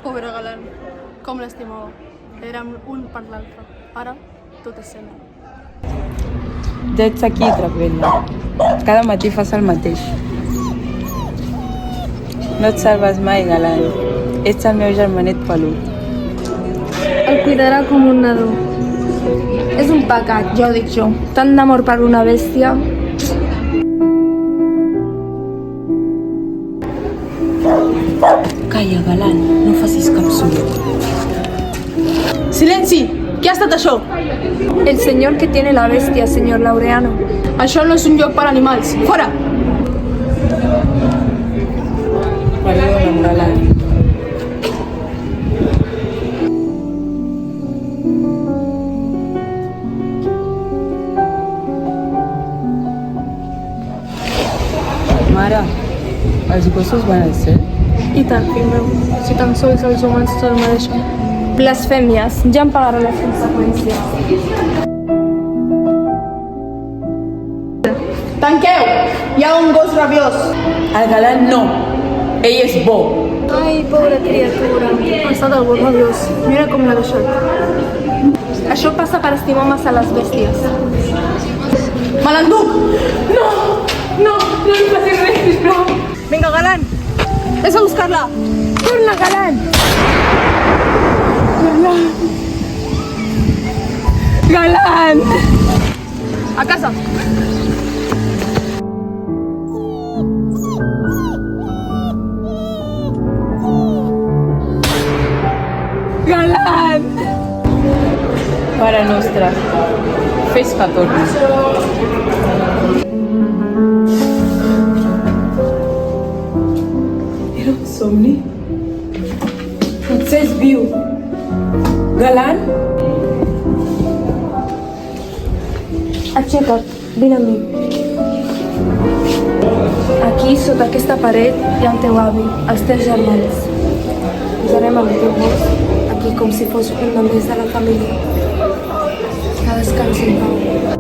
Pobre galant, com l'estimava. Érem un per l'altre. Ara, tot és cena. Ja ets aquí, Trapella. Cada matí fas el mateix. No et salves mai, galant. Ets el meu germanet pelut. El cuidarà com un nadó. És un pecat, ja ho dic jo. Tant d'amor per una bèstia. Calla, galant, no facis cap soroll. Silenci! Què ha estat això? El señor que tiene la bestia, señor Laureano. Això no és un lloc per animals. Fora! Perdona'm, galant. Mare, els gossos van al cel? I tant, fill meu, si tan sols els humans se'l mereixen. Blasfèmies, ja em pagarà les conseqüències. Tanqueu! Hi ha un gos rabiós! El galant no. Ell és bo. Ai, pobra criatura. Ha estat el gos rabiós. Mira com l'ha deixat. Això passa per estimar massa les bèsties. Me l'enduc! No! No! No li facis res, sisplau! Vinga, galant! Ves a buscar-la! Torna, galant! Galant! A casa! Galant! Pare nostre, fes que torni. Era un somni? Potser és viu. Galant? Aixeca't, vine amb mi. Aquí, sota aquesta paret, hi ha el teu avi, els teus germans. Posarem el teu gos aquí com si fos un només de la família. Que descansi en pau.